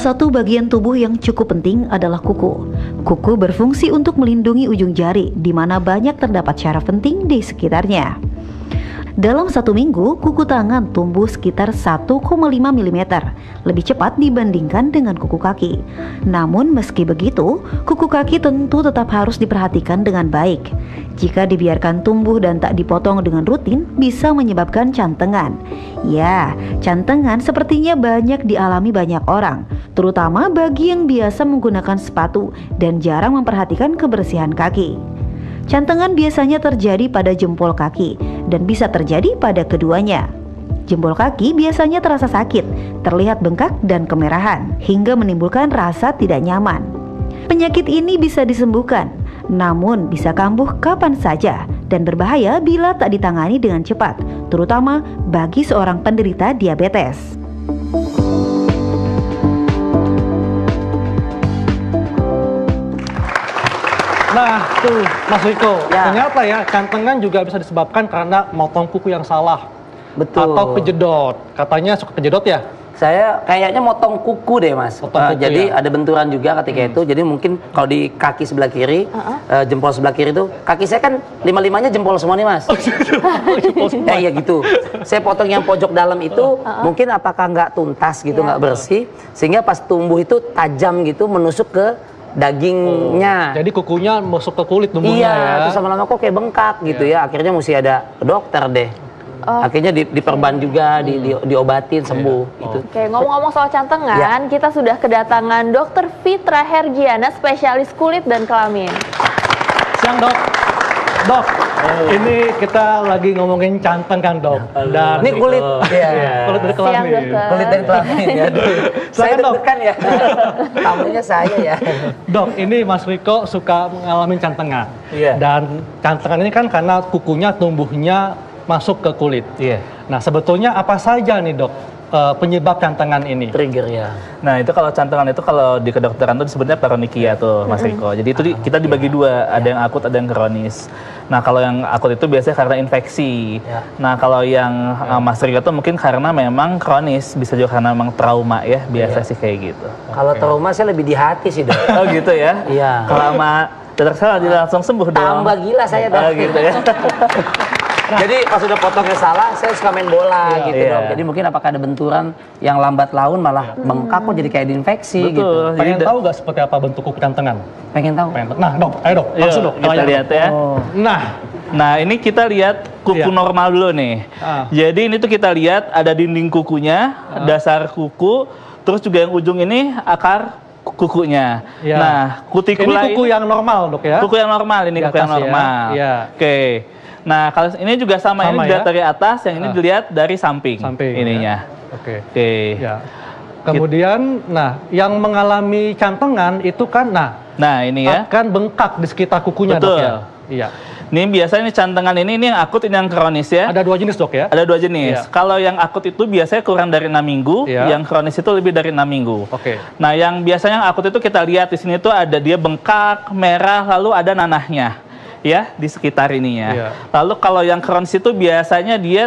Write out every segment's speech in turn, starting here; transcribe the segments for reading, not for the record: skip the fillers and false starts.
Salah satu bagian tubuh yang cukup penting adalah kuku. Kuku berfungsi untuk melindungi ujung jari, di mana banyak terdapat syaraf penting di sekitarnya. Dalam 1 minggu, kuku tangan tumbuh sekitar 1,5 mm, lebih cepat dibandingkan dengan kuku kaki. Namun meski begitu, kuku kaki tentu tetap harus diperhatikan dengan baik. Jika dibiarkan tumbuh dan tak dipotong dengan rutin, bisa menyebabkan cantengan. Ya, cantengan sepertinya banyak dialami banyak orang, terutama bagi yang biasa menggunakan sepatu dan jarang memperhatikan kebersihan kaki. Cantengan biasanya terjadi pada jempol kaki dan bisa terjadi pada keduanya. Jempol kaki biasanya terasa sakit, terlihat bengkak dan kemerahan, hingga menimbulkan rasa tidak nyaman. Penyakit ini bisa disembuhkan, namun bisa kambuh kapan saja dan berbahaya bila tak ditangani dengan cepat, terutama bagi seorang penderita diabetes. Nah, tuh Mas Riko, ternyata ya cantengan juga bisa disebabkan karena motong kuku yang salah. Betul. Atau kejedot. Katanya suka kejedot ya? Saya kayaknya motong kuku deh, Mas. Jadi ada benturan juga ketika itu. Jadi mungkin kalau di kaki sebelah kiri, jempol sebelah kiri itu, kaki saya kan 5-5-nya jempol semua nih, Mas. Jempol semua. Iya gitu. Saya potong yang pojok dalam itu, mungkin apakah nggak tuntas gitu, nggak bersih, sehingga pas tumbuh itu tajam gitu, menusuk ke dagingnya. Jadi kukunya masuk ke kulit tumbuhnya iya, ya? terus lama-lama kok kayak bengkak gitu ya. Akhirnya mesti ada dokter deh. Akhirnya diperban juga, diobatin sembuh. Gitu. Oke, ngomong-ngomong soal cantengan, kita sudah kedatangan Dr. Fitra Hergiana, spesialis kulit dan kelamin. Siang dok. Dok, ini kita lagi ngomongin cantengan dok. Dan ini kulit, kulit dari kelamin. Kulit dari kelamin ya. Saya deg-degan ya. Tamunya saya ya. Dok, ini Mas Riko suka mengalami cantengan. Iya. Dan cantengan ini kan karena kukunya tumbuhnya masuk ke kulit. Iya. Nah, sebetulnya apa saja nih dok penyebab cantengan ini? Trigger ya. Nah itu kalau cantengan itu kalau di kedokteran itu disebutnya paronychia tuh Mas Riko. Jadi itu kita dibagi dua, ada yang akut, ada yang kronis. Nah kalau yang akut itu biasanya karena infeksi. Nah kalau yang Mas Riko itu mungkin karena memang kronis, bisa juga karena memang trauma ya, biasa sih kayak gitu. Kalau trauma saya lebih di hati sih dok. Oh gitu ya? Iya. Kalau sama dokter saya langsung sembuh dong. Tambah gila saya dok. Oh gitu ya. Jadi pas udah potongnya salah, saya suka main bola gitu dong. Jadi mungkin apakah ada benturan yang lambat laun malah bengkak kok jadi kayak diinfeksi gitu. Pengen tahu nggak seperti apa bentuk kuku cantengan? Pengen tahu. Nah dok, ayo dok, langsung dok. Kita lihat ya. Nah ini kita lihat kuku normal dulu nih. Jadi ini tuh kita lihat ada dinding kukunya, dasar kuku, terus juga yang ujung ini akar kukunya. Nah kutikula ini kuku yang normal dok ya? Kuku yang normal, ini kuku yang normal. Oke. Nah, kalau ini juga sama ini dilihat dari atas, yang ini dilihat dari samping ininya. Oke. Ya. Kemudian, nah, yang mengalami cantengan itu kan, ini ya, akan bengkak di sekitar kukunya, dok ya. Iya. Ini biasanya cantengan ini yang akut, ini yang kronis ya. Ada 2 jenis dok ya? Ada 2 jenis. Kalau yang akut itu biasanya kurang dari 6 minggu, yang kronis itu lebih dari 6 minggu. Oke. Nah, yang biasanya akut itu kita lihat di sini tuh ada dia bengkak, merah, lalu ada nanahnya. Ya, di sekitar ininya. Lalu kalau yang kronis itu biasanya dia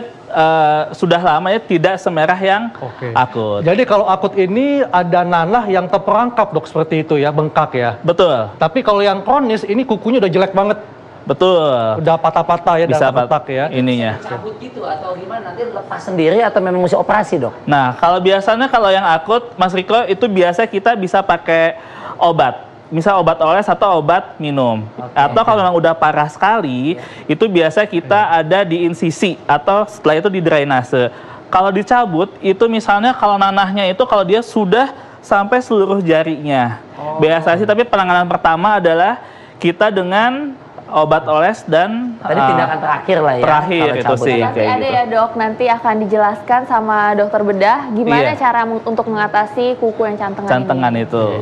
sudah lama ya tidak semerah yang akut. Jadi kalau akut ini ada nanah yang terperangkap dok, seperti itu ya, bengkak ya? Betul. Tapi kalau yang kronis ini kukunya udah jelek banget. Betul. Udah patah-patah ya, bisa patah ya. Ininya. Cabut gitu atau gimana, nanti lepas sendiri atau memang mesti operasi dok? Nah, kalau biasanya kalau yang akut, Mas Riko, itu biasa kita bisa pakai obat. Misal obat oles atau obat minum. Atau kalau memang udah parah sekali, itu biasa kita ada di insisi atau setelah itu di drainase. Kalau dicabut, itu misalnya kalau nanahnya itu kalau dia sudah sampai seluruh jarinya. Biasa sih, tapi penanganan pertama adalah kita dengan obat oles dan tadi tindakan terakhir lah ya. Terakhir itu sih. Nanti ada ya dok, nanti akan dijelaskan sama dokter bedah gimana cara untuk mengatasi kuku yang cantengan ini. Itu.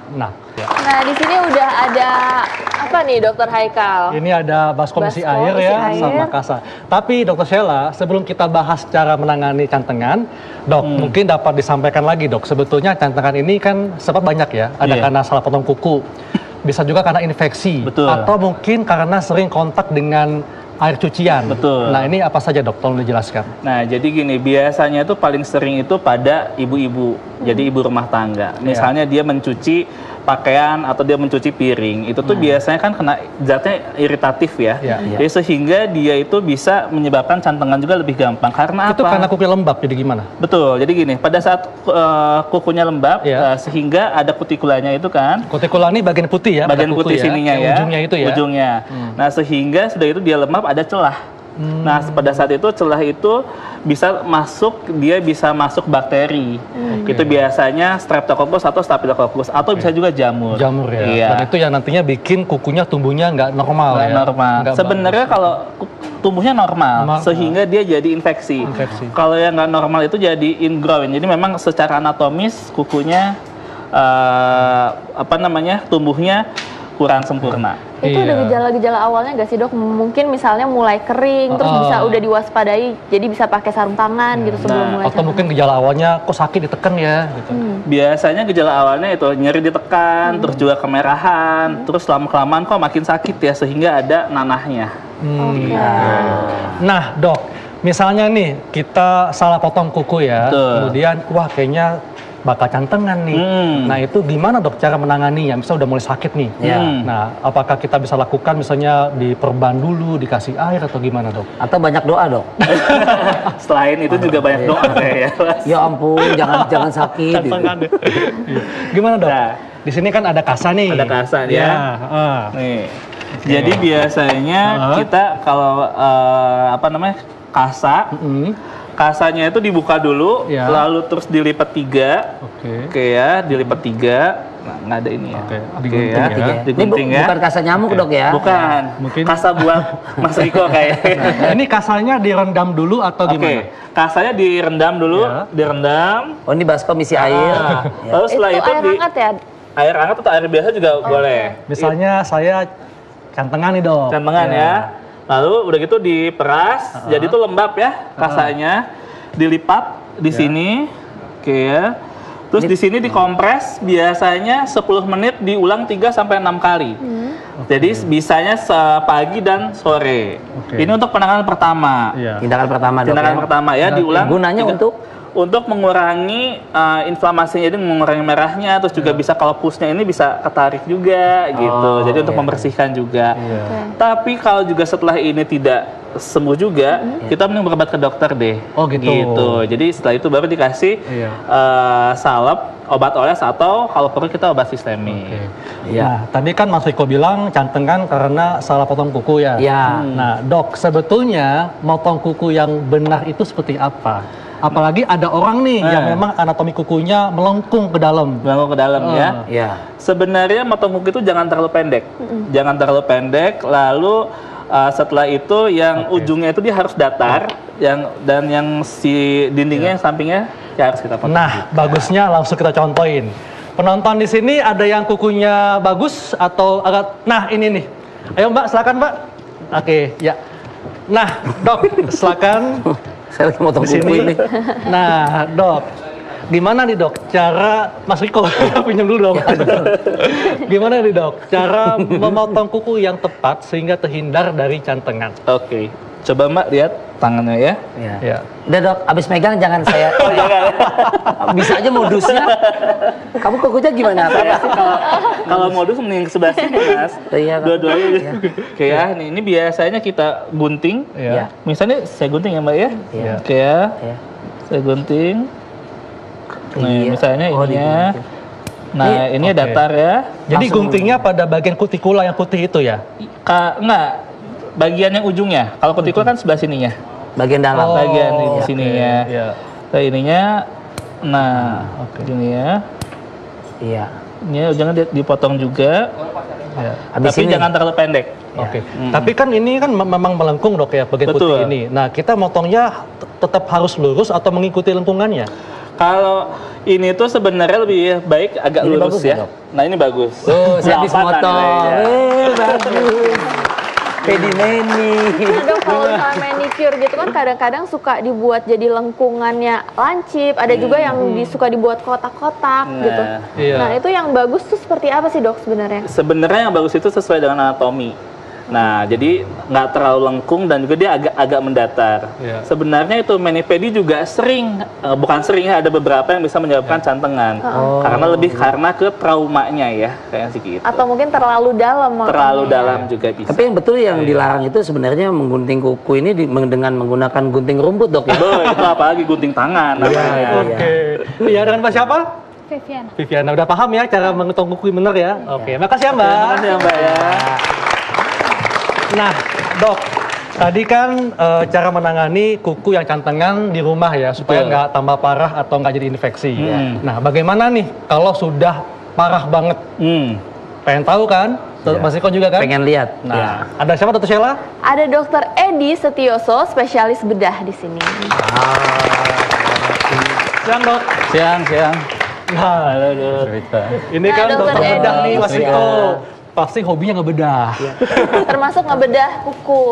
Nah, di sini udah ada apa nih Dokter Haikal? Ini ada baskom isi air ya, sama kasa. Tapi Dokter Sheila, sebelum kita bahas cara menangani cantengan, dok, mungkin dapat disampaikan lagi dok, sebetulnya cantengan ini kan sebab banyak ya, ada karena salah potong kuku, bisa juga karena infeksi, atau mungkin karena sering kontak dengan air cucian. Betul. Nah, ini apa saja dok? Tolong dijelaskan. Nah, jadi gini, biasanya itu paling sering itu pada ibu-ibu, jadi ibu rumah tangga. Misalnya dia mencuci pakaian atau dia mencuci piring, itu tuh biasanya kan kena zatnya iritatif ya. Jadi sehingga dia itu bisa menyebabkan cantengan juga lebih gampang. Karena Itu apa? karena kukunya lembab, jadi gimana? Betul, jadi gini, pada saat kukunya lembab, sehingga ada kutikulanya itu kan. Kutikula ini bagian putih ya? Bagian kuku putih sininya yang ya. Ujungnya itu ya? Ujungnya. Nah, sehingga sudah itu dia lembab, ada celah. Nah, pada saat itu celah itu dia bisa masuk bakteri. Itu biasanya Streptococcus atau Staphylococcus atau bisa juga jamur. Jamur ya. Iya. Dan itu yang nantinya bikin kukunya tumbuhnya nggak normal Nggak ya. normal. Nggak Sebenarnya kalau tumbuhnya normal, sehingga dia jadi infeksi. Kalau yang nggak normal itu jadi ingrown. Jadi memang secara anatomis kukunya tumbuhnya kurang sempurna. Itu ada gejala-gejala awalnya nggak sih dok? Mungkin misalnya mulai kering, terus bisa udah diwaspadai, jadi bisa pakai sarung tangan gitu sebelum mulai. Atau mungkin gejala awalnya kok sakit ditekan ya gitu. Biasanya gejala awalnya itu nyeri ditekan, terus juga kemerahan, terus lama-kelamaan kok makin sakit ya, sehingga ada nanahnya. Nah dok, misalnya nih kita salah potong kuku ya, kemudian wah kayaknya bakal cantengan nih. Nah itu gimana dok cara menanganinya? Misalnya udah mulai sakit nih. Nah apakah kita bisa lakukan misalnya diperban dulu, dikasih air atau gimana dok? Atau banyak doa dok? Selain itu juga banyak doa ya. Ya ampun, jangan sakit. Gimana dok? Nah, di sini kan ada kasa nih. Ada kasa ya. Nih. Jadi biasanya kita kalau kasa. Kasanya itu dibuka dulu, lalu terus dilipat 3. Oke ya, dilipat 3. Nah, nggak ada ini ya. Digunting ya. Digunting Ini ya. bukan kasa nyamuk dok ya? Bukan. Mungkin kasa buat Mas Riko kayaknya. Ini kasanya direndam dulu atau gimana? Kasanya direndam dulu, direndam. Oh ini baskom isi air. Lalu setelah itu air hangat ya? Air hangat atau air biasa juga boleh. Misalnya saya cantengan nih dok. Cantengan ya. Lalu udah gitu diperas, jadi itu lembab ya kasanya, dilipat di sini, oke ya. Terus di sini dikompres, biasanya 10 menit diulang 3 sampai 6 kali. Jadi bisanya pagi dan sore. Ini untuk penanganan pertama. Tindakan pertama dok. Tindakan pertama ya, diulang. Gunanya untuk mengurangi inflamasinya, jadi mengurangi merahnya, terus juga bisa kalau pusnya ini bisa ketarik juga gitu. Jadi untuk membersihkan juga. Tapi kalau juga setelah ini tidak sembuh juga, kita mending berobat ke dokter deh. Oh gitu. Jadi setelah itu baru dikasih salep, obat oles atau kalau perlu kita obat sistemik. Nah, tadi kan Mas Riko bilang cantengan karena salah potong kuku ya. Nah, dok, sebetulnya motong kuku yang benar itu seperti apa? Apalagi ada orang nih yang memang anatomi kukunya melengkung ke dalam. Melengkung ke dalam ya. Sebenarnya motong kuku itu jangan terlalu pendek. Jangan terlalu pendek, lalu setelah itu yang ujungnya itu dia harus datar, dan yang si dindingnya yang sampingnya ya harus kita potong. Nah, bagusnya langsung kita contohin. Penonton di sini ada yang kukunya bagus atau agak, nah ini nih. Ayo Mbak, silakan Mbak. Oke, ya. Nah, dok, silakan. Saya lagi motong kuku ini. Nah, dok, gimana nih dok cara Mas Riko pinjam dulu dong. Gimana nih dok cara memotong kuku yang tepat sehingga terhindar dari cantengan? Oke, coba Mbak lihat tangannya ya. Ya. Udah dok, abis megang jangan saya. Bisa aja modusnya. Kamu kukunya gimana? Kalau modus mending ke sebelah sini mas. Dua-duanya. Oke ya, ini biasanya kita gunting. Misalnya saya gunting ya Mbak ya. Oke ya. Saya gunting. Nih, misalnya ininya. Nah, ini datar ya. Jadi guntingnya pada bagian kutikula yang putih itu ya? Enggak, bagian yang ujungnya. Kalau kutikula kan sebelah sininya. Bagian dalam. Bagian di sininya. Nah, ininya. Nah, ini ya. Iya. Ini ujungnya dipotong juga. Tapi jangan terlalu pendek. Tapi kan ini kan memang melengkung dok ya bagian putih ini. Nah, kita motongnya tetap harus lurus atau mengikuti lengkungannya? Kalau ini tuh sebenarnya lebih baik agak ini lurus ya. Nah ini bagus. Oh, saya habis motong. Bagus. Pedimeni. Dok, kalau misalnya manicure gitu kan kadang-kadang suka dibuat jadi lengkungannya lancip. Ada juga yang suka dibuat kotak-kotak gitu. Nah itu yang bagus tuh seperti apa sih dok sebenarnya? Sebenarnya yang bagus itu sesuai dengan anatomi. Nah, jadi nggak terlalu lengkung dan juga dia agak mendatar. Sebenarnya itu mani-pedi juga sering, bukan sering ya, ada beberapa yang bisa menyebabkan cantengan. Karena ke traumanya ya, kayak gitu. Atau mungkin terlalu dalam. Terlalu dalam juga bisa. Tapi yang betul yang dilarang itu sebenarnya menggunting kuku ini dengan menggunakan gunting rumput, Dok. Itu apalagi gunting tangan. Oke. Iya, dengan Mbak siapa? Viviana. Udah paham ya cara mengetong kuku bener ya? Oke, makasih ya Mbak. Makasih ya Mbak ya. Nah, Dok, tadi kan cara menangani kuku yang cantengan di rumah ya, supaya nggak tambah parah atau nggak jadi infeksi. Nah, bagaimana nih kalau sudah parah banget? Pengen tahu kan? Mas Riko juga kan? Pengen lihat. Nah, ada siapa Dr. Sheila? Ada Dr. Edi Setioso, spesialis bedah di sini. Siang, Dok. Siang. Nah, Halo, Dok. ini kan Dr. dokter bedah Edi. nih Mas Riko. Pasti hobinya ngebedah. Termasuk ngebedah kuku.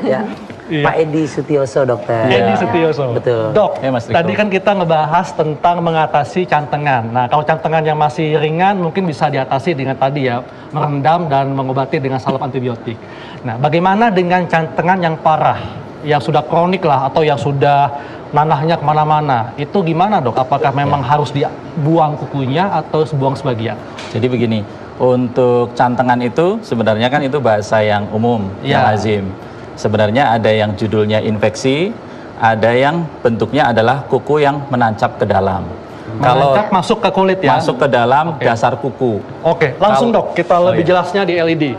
Ya. Pak Edi Setioso, dokter. Edi Setioso. Betul. Dok, Ya, Mas Riko. tadi kan kita ngebahas tentang mengatasi cantengan. Nah, kalau cantengan yang masih ringan mungkin bisa diatasi dengan tadi ya, merendam dan mengobati dengan salep antibiotik. Nah, bagaimana dengan cantengan yang parah, yang sudah kronik lah atau yang sudah nanahnya kemana-mana? Itu gimana, Dok? Apakah memang harus dibuang kukunya atau buang sebagian? Jadi begini, untuk cantengan itu sebenarnya kan itu bahasa yang umum, yang lazim. Sebenarnya ada yang judulnya infeksi, ada yang bentuknya adalah kuku yang menancap ke dalam. Kalau masuk ke kulit ya? masuk ke dalam dasar kuku. Oke, langsung Dok, kita lebih jelasnya di LED.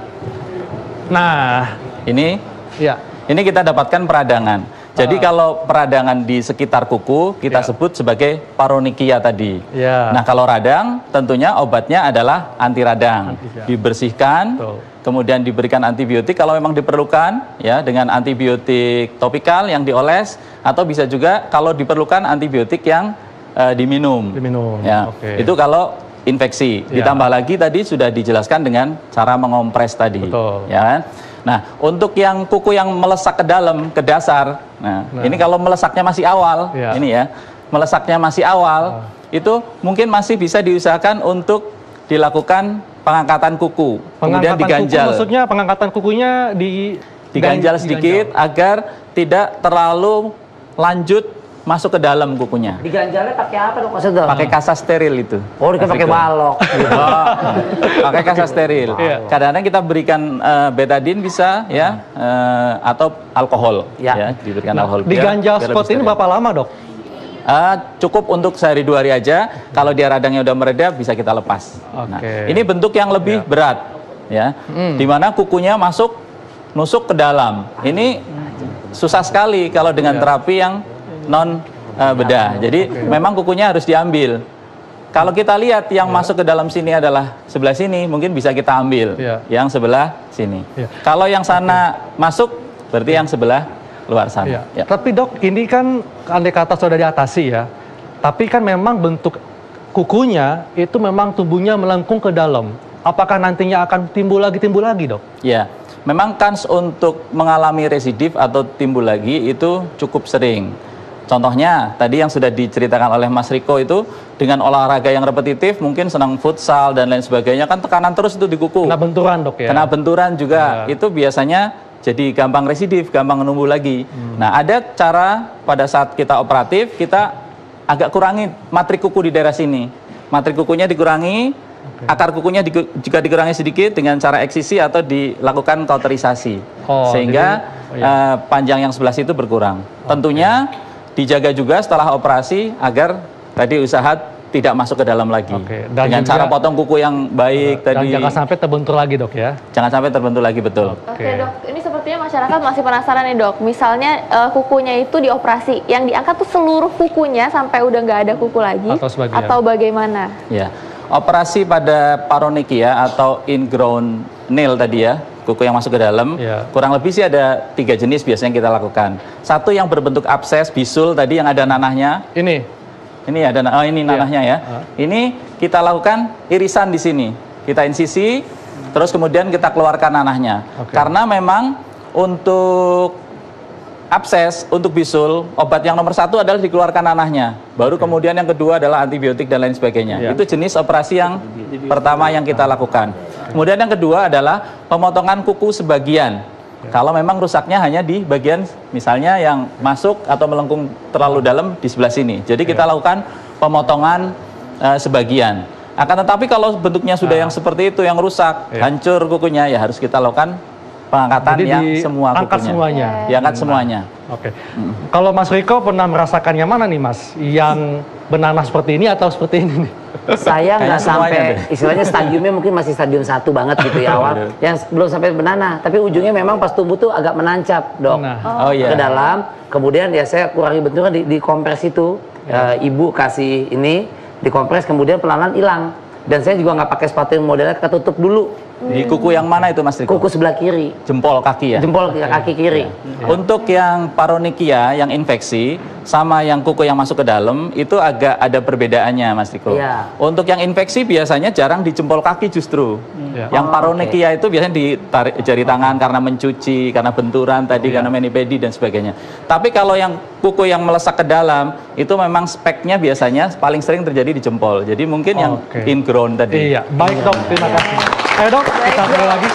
Nah, Ini ya. kita dapatkan peradangan. Jadi kalau peradangan di sekitar kuku kita sebut sebagai paronychia tadi. Nah, kalau radang tentunya obatnya adalah anti radang. Dibersihkan, kemudian diberikan antibiotik kalau memang diperlukan ya, dengan antibiotik topikal yang dioles, atau bisa juga kalau diperlukan antibiotik yang diminum. Ya. Itu kalau infeksi. Ditambah lagi tadi sudah dijelaskan dengan cara mengompres tadi. Ya kan? Nah, untuk yang kuku yang melesak ke dalam, ke dasar, ini kalau melesaknya masih awal, ini ya, melesaknya masih awal, itu mungkin masih bisa diusahakan untuk dilakukan pengangkatan kuku, kemudian diganjal. Kuku, maksudnya pengangkatan kukunya diganjal sedikit agar tidak terlalu lanjut masuk ke dalam kukunya. Diganjalnya pakai apa, Dok? Maksudnya? Pakai kasa steril itu. Oh, dia pakai balok. Pakai kasa steril. Kadang-kadang kita berikan betadine bisa ya, atau alkohol ya, diberikan alkohol. Diganjal seperti ini berapa lama, Dok? Cukup untuk sehari 2 hari aja. Kalau dia radangnya udah mereda bisa kita lepas. Nah, ini bentuk yang lebih berat ya. Dimana kukunya nusuk ke dalam. Ini susah sekali kalau dengan terapi yang non bedah. Jadi memang kukunya harus diambil. Kalau kita lihat yang masuk ke dalam sini adalah sebelah sini, mungkin bisa kita ambil. Yang sebelah sini. Kalau yang sana masuk, berarti yang sebelah luar sana. Tapi Dok, ini kan andai kata sudah diatasi ya. Tapi kan memang bentuk kukunya itu memang tumbuhnya melengkung ke dalam. Apakah nantinya akan timbul lagi, Dok? Ya, memang kans untuk mengalami residif atau timbul lagi itu cukup sering. Contohnya tadi yang sudah diceritakan oleh Mas Riko itu dengan olahraga yang repetitif, mungkin senang futsal dan lain sebagainya, kan tekanan terus itu di kuku. Kena benturan, Dok ya? Kena benturan juga, itu biasanya jadi gampang residif, gampang numbuh lagi. Nah, ada cara pada saat kita operatif, kita agak kurangi matrik kuku di daerah sini. Matrik kukunya dikurangi, akar kukunya juga dikurangi sedikit dengan cara eksisi atau dilakukan kauterisasi. Sehingga panjang yang sebelah situ berkurang. Tentunya dijaga juga setelah operasi agar tadi usaha tidak masuk ke dalam lagi. Dengan cara potong kuku yang baik tadi. Dan jangan sampai terbentur lagi, Dok ya? Jangan sampai terbentur lagi, betul. Oke, Dok. Ini sepertinya masyarakat masih penasaran nih, Dok. Misalnya kukunya itu dioperasi, yang diangkat tuh seluruh kukunya sampai udah nggak ada kuku lagi? Atau bagaimana? Ya, operasi pada paronychia atau ingrown nail tadi ya, kuku yang masuk ke dalam, kurang lebih sih ada 3 jenis biasanya kita lakukan. Satu yang berbentuk abses, bisul tadi yang ada nanahnya. Ini ada, ini nanahnya ya. Ini kita lakukan irisan di sini. Kita insisi, terus kemudian kita keluarkan nanahnya. Karena memang untuk abses, untuk bisul, obat yang nomor 1 adalah dikeluarkan nanahnya. Baru kemudian yang kedua adalah antibiotik dan lain sebagainya. Itu jenis operasi yang pertama yang kita lakukan. Kemudian yang kedua adalah pemotongan kuku sebagian. Kalau memang rusaknya hanya di bagian misalnya yang masuk atau melengkung terlalu dalam di sebelah sini. Jadi kita lakukan pemotongan sebagian. Akan tetapi kalau bentuknya sudah yang seperti itu, yang rusak, hancur kukunya, ya harus kita lakukan pengangkatan yang semua kukunya. Semuanya. Diangkat semuanya. Oke. Kalau Mas Riko pernah merasakan yang mana nih Mas? Yang benanah seperti ini atau seperti ini nih? Saya nggak sampai, istilahnya stadiumnya mungkin masih stadium 1 banget gitu ya awal. Yang belum sampai benanah, tapi ujungnya memang pas tumbuh tuh agak menancap, Dok. Ke dalam, kemudian ya saya kurangi bentuknya di kompres itu. Ibu kasih ini, dikompres, kemudian pelan-pelan hilang. Dan saya juga nggak pakai sepatu yang modelnya ketutup dulu. Di kuku yang mana itu Mas Riko? Kuku sebelah kiri. Jempol kaki ya? Jempol kaki kiri. Untuk yang paronychia, yang infeksi, sama yang kuku yang masuk ke dalam, itu agak ada perbedaannya Mas Riko. Untuk yang infeksi biasanya jarang di jempol kaki justru. Yang paronychia itu biasanya di jari tangan karena mencuci, karena benturan tadi, karena mani-pedi dan sebagainya. Tapi kalau yang kuku yang melesak ke dalam, itu memang speknya biasanya paling sering terjadi di jempol. Jadi mungkin yang ingrown tadi. Iya, baik Dok, terima kasih. Ayo Dok, kita mulai lagi.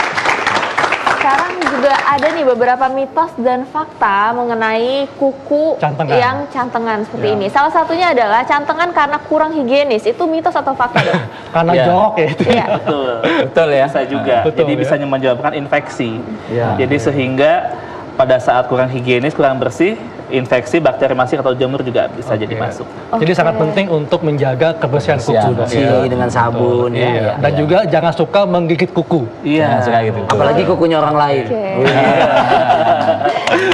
Sekarang juga ada nih beberapa mitos dan fakta mengenai kuku yang cantengan seperti ini. Salah satunya adalah cantengan karena kurang higienis. Itu mitos atau fakta, Dok? Karena jorok ya itu. Betul. Betul ya. Bisa juga. Jadi bisa menyebabkan infeksi. Jadi sehingga pada saat kurang higienis, kurang bersih, infeksi, bakteri masuk atau jamur juga bisa jadi masuk. Jadi sangat penting untuk menjaga kebersihan kuku. Dengan sabun. Dan juga jangan suka menggigit kuku. Gitu. Apalagi kukunya orang lain.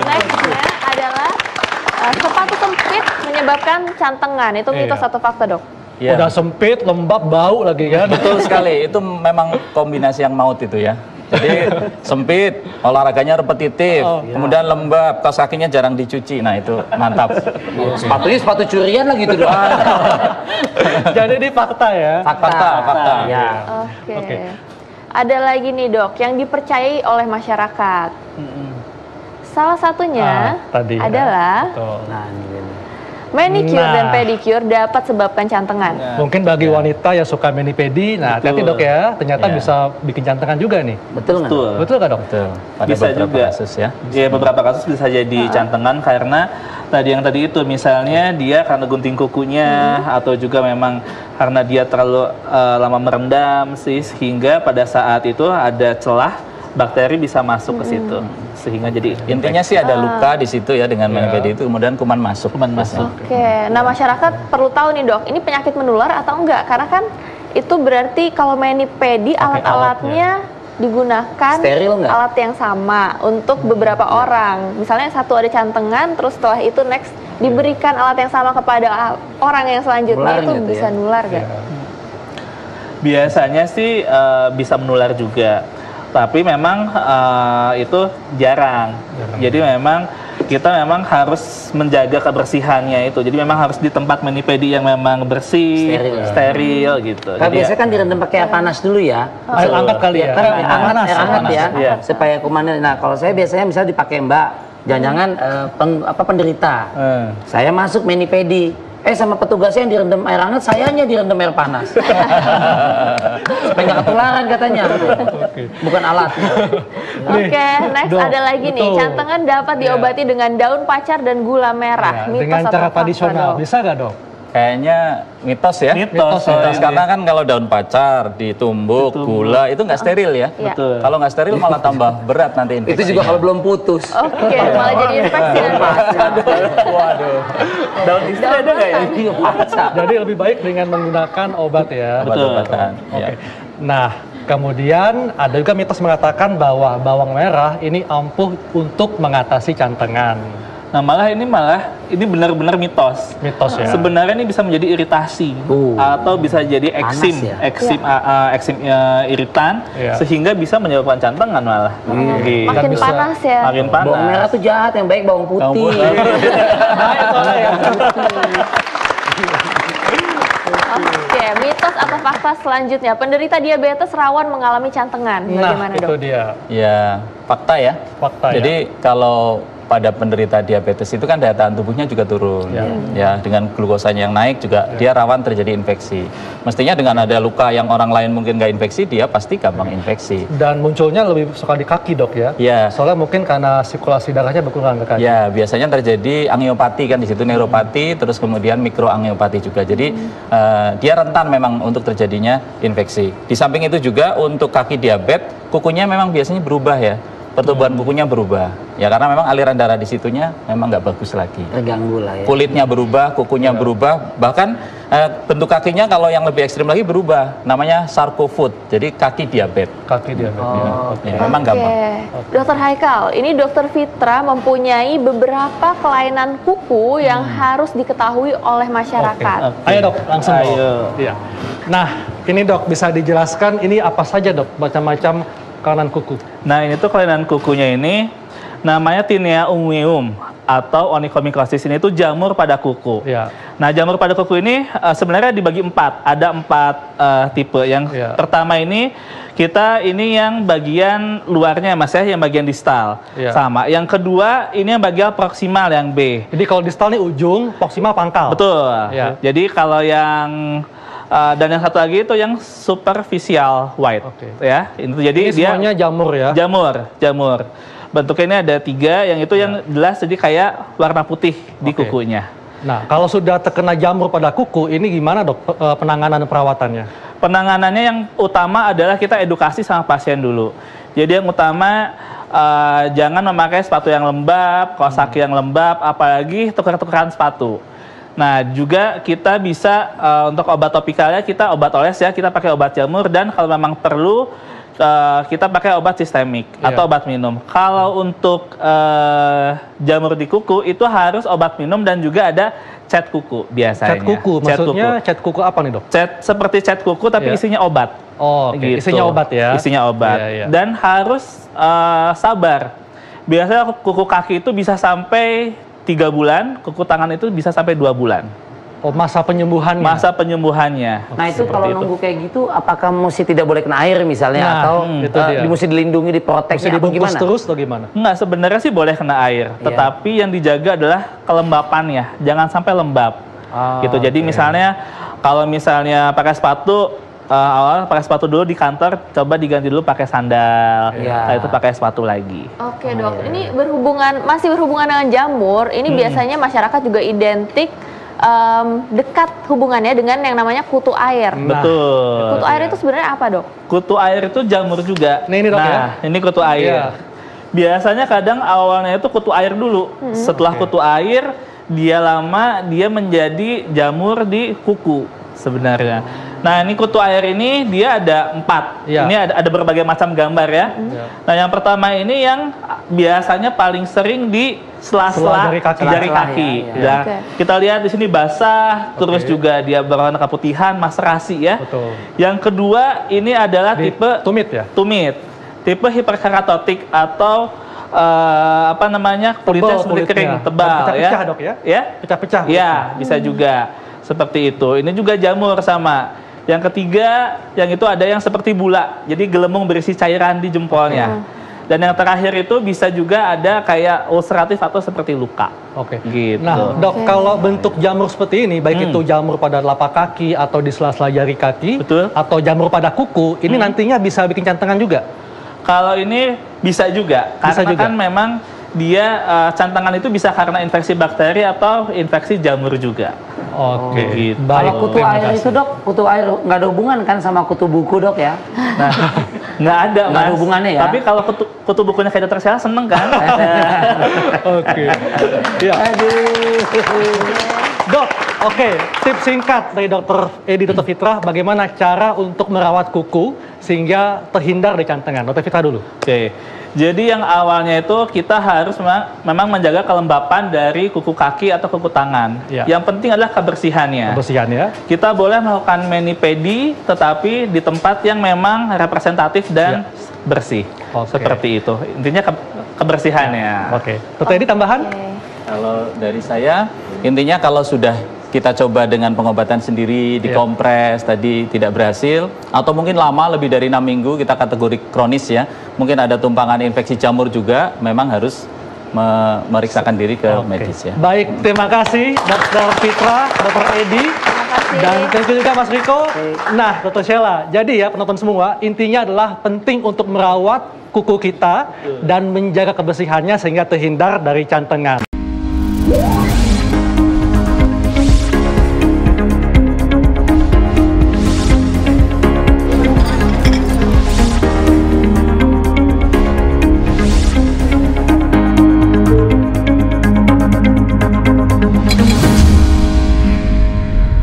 Nextnya adalah sepatu sempit menyebabkan cantengan. Itu mitos atau fakta, Dok? Udah sempit, lembab, bau lagi kan? Betul sekali. Itu memang kombinasi yang maut itu ya. Jadi sempit, olahraganya repetitif, kemudian lembab, kaos kakinya jarang dicuci. Nah itu mantap. Sepatunya sepatu curian lah gitu doang. Jadi ini fakta ya? Fakta. Oke. Ada lagi nih Dok, yang dipercayai oleh masyarakat. Salah satunya adalah manicure dan pedicure dapat sebabkan cantengan. Mungkin bagi wanita yang suka mani-pedi, nah hati-hati Dok ya, ternyata bisa bikin cantengan juga nih. Betul nggak? Betul nggak Dok? Betul. Pada bisa juga. Kasus ya. Ya beberapa kasus bisa jadi cantengan karena tadi itu misalnya dia karena gunting kukunya atau juga memang karena dia terlalu lama merendam sehingga pada saat itu ada celah bakteri bisa masuk ke situ sehingga jadi intinya sih ada luka di situ ya dengan mani-pedi itu, kemudian kuman masuk. Oke. Nah masyarakat perlu tahu nih Dok, ini penyakit menular atau enggak? Karena kan itu berarti kalau mani-pedi alat-alatnya digunakan alat yang sama untuk beberapa orang. Misalnya satu ada cantengan, terus setelah itu next diberikan alat yang sama kepada orang yang selanjutnya, itu bisa nular nggak? Biasanya sih bisa menular juga. Tapi memang itu jarang. Jadi memang kita memang harus menjaga kebersihannya itu. Jadi memang harus di tempat mani-pedi yang memang bersih, steril gitu. Kan biasanya kan direndam pakai air panas dulu ya. Air hangat kali ya. Kan air hangat ya. Supaya kumannya. Nah kalau saya biasanya misalnya dipakai Mbak, jangan-jangan penderita. Saya masuk mani-pedi. Sama petugasnya yang direndam air hangat, sayanya direndam air panas. Supaya nggak ketularan katanya. Bukan alat. Oke, next ada lagi nih. Cantengan dapat diobati dengan daun pacar dan gula merah. Dengan cara tradisional, bisa nggak Dok? Kayaknya mitos ya. Mitos karena kan kalau daun pacar ditumbuk gula itu nggak steril ya. Betul. Kalau nggak steril malah tambah berat nanti infeksi. Itu juga kalau belum putus. Oke, malah jadi infeksi. Waduh. Daun istri ada nggak ya? Jadi lebih baik dengan menggunakan obat ya. Obat-obatan. Nah, kemudian ada juga mitos mengatakan bahwa bawang merah ini ampuh untuk mengatasi cantengan. Nah malah ini benar-benar mitos. Mitos ya. Sebenarnya ini bisa menjadi iritasi atau bisa jadi eksim, eksim iritan sehingga bisa menyebabkan cantengan malah. Makin panas ya. Makin panas. Bawang merah tuh jahat, yang baik bawang putih. Oke, mitos atau fakta selanjutnya, penderita diabetes rawan mengalami cantengan. Bagaimana Dok? Itu dia. Ya, fakta ya. Fakta. Jadi kalau pada penderita diabetes itu kan daya tahan tubuhnya juga turun. Ya, dengan glukosanya yang naik juga dia rawan terjadi infeksi. Mestinya dengan ada luka yang orang lain mungkin nggak infeksi, dia pasti gampang infeksi. Dan munculnya lebih suka di kaki, Dok, ya? Ya. Soalnya mungkin karena sirkulasi darahnya berkurang ke kaki. Ya, biasanya terjadi angiopati kan di situ, neuropati, terus kemudian mikroangiopati juga. Jadi dia rentan memang untuk terjadinya infeksi. Di samping itu juga untuk kaki diabetes, kukunya memang biasanya berubah ya. Pertumbuhan kukunya berubah, ya karena memang aliran darah di situnya memang nggak bagus lagi. Terganggu lah ya. Kulitnya berubah, kukunya berubah, bahkan bentuk kakinya kalau yang lebih ekstrim lagi berubah, namanya sarkofoot, jadi kaki diabetes. Kaki diabetes. Ya, memang gampang. Dokter Haikal, ini Dokter Fitra mempunyai beberapa kelainan kuku yang harus diketahui oleh masyarakat. Ayo Dok, langsung. Iya. Nah, ini Dok bisa dijelaskan ini apa saja Dok, macam-macam kelainan kuku. Nah, ini tuh kelainan kukunya ini namanya tinea ungueum atau onychomycosis. Ini tuh jamur pada kuku. Ya. Nah, jamur pada kuku ini sebenarnya dibagi 4. Ada 4 tipe. Yang pertama ini yang bagian luarnya Mas ya, yang bagian distal. Sama. Yang kedua ini yang bagian proksimal yang B. Jadi kalau distal ini ujung, proksimal pangkal. Betul. Jadi kalau yang dan yang satu lagi itu yang superficial white, ya. Jadi ini dia semuanya jamur ya. Jamur. Bentuknya ini ada 3, yang itu yang jelas jadi kayak warna putih di kukunya. Nah, kalau sudah terkena jamur pada kuku, ini gimana Dok penanganan dan perawatannya? Penanganannya yang utama adalah kita edukasi sama pasien dulu. Jadi yang utama jangan memakai sepatu yang lembab, kaos kaki yang lembab, apalagi tukar-tukaran sepatu. Nah, juga kita bisa untuk obat topikalnya kita obat oles ya, kita pakai obat jamur, dan kalau memang perlu kita pakai obat sistemik atau obat minum. Kalau untuk jamur di kuku itu harus obat minum dan juga ada cat kuku biasanya. Cat kuku, maksudnya cat kuku apa nih Dok? Cat seperti cat kuku tapi isinya obat. Oh, gitu. Isinya obat ya? Isinya obat. Dan harus sabar. Biasanya kuku kaki itu bisa sampai 3 bulan, kuku tangan itu bisa sampai 2 bulan. Oh, masa penyembuhannya? Masa penyembuhannya. Nah, itu kalau nunggu kayak gitu, apakah mesti tidak boleh kena air misalnya? Atau mesti dilindungi, diproteksi, atau dibungkus terus atau gimana? Enggak, sebenarnya sih boleh kena air. Tetapi yang dijaga adalah kelembapannya. Jangan sampai lembab. Gitu. Jadi misalnya, kalau misalnya pakai sepatu, awal pakai sepatu dulu di kantor, coba diganti dulu pakai sandal, itu pakai sepatu lagi. Oke Dok, ini masih berhubungan dengan jamur. Ini biasanya masyarakat juga identik dekat hubungannya dengan yang namanya kutu air. Betul. Kutu air itu sebenarnya apa Dok? Kutu air itu jamur juga. Ini Dok ya? Ini kutu air. Biasanya kadang awalnya itu kutu air dulu. Setelah kutu air, dia menjadi jamur di kuku sebenarnya. Nah, ini kutu air ini dia ada 4. Ini ada berbagai macam gambar ya. Nah, yang pertama ini yang biasanya paling sering di sela-sela jari kaki. Kita lihat di sini basah, terus juga dia berwarna keputihan, maserasi ya. Yang kedua ini adalah tipe tumit ya. Tipe hiperkeratotik atau kulitnya seperti kering, tebal ya. Pecah-pecah Dok ya? Pecah-pecah. Ya, bisa juga seperti itu. Ini juga jamur sama. Yang ketiga, yang itu ada yang seperti bula, jadi gelembung berisi cairan di jempolnya. Dan yang terakhir itu bisa juga ada kayak ulceratif atau seperti luka. Gitu. Nah, Dok, kalau bentuk jamur seperti ini, baik itu jamur pada telapak kaki atau di sela-sela jari kaki, atau jamur pada kuku, ini nantinya bisa bikin cantengan juga? Kalau ini bisa juga, karena kan memang dia cantengan itu bisa karena infeksi bakteri atau infeksi jamur juga. Gitu. Kalau kutu air itu Dok, kutu air nggak ada hubungan kan sama kutu buku Dok ya? Nah, nggak ada Mas. Nggak ada hubungannya ya? Tapi kalau kutu bukunya kayak Dokter Sheila seneng kan? Dok, tips singkat dari Dokter Fitra, bagaimana cara untuk merawat kuku sehingga terhindar dari cantengan? Dokter Fitra dulu. Jadi yang awalnya itu kita harus memang menjaga kelembapan dari kuku kaki atau kuku tangan. Yang penting adalah kebersihannya. Kita boleh melakukan mani-pedi, tetapi di tempat yang memang representatif dan bersih. Seperti itu. Intinya kebersihannya. Dokter Edi tambahan? Kalau dari saya, intinya kalau sudah kita coba dengan pengobatan sendiri, dikompres, tadi tidak berhasil, atau mungkin lama lebih dari 6 minggu, kita kategori kronis ya, mungkin ada tumpangan infeksi jamur juga, memang harus memeriksakan diri ke medis ya. Baik, terima kasih Dr. Fitra, Dr. Edi, dan thank you juga Mas Riko. Nah, Dr. Sheila, jadi ya penonton semua, intinya adalah penting untuk merawat kuku kita dan menjaga kebersihannya sehingga terhindar dari cantengan.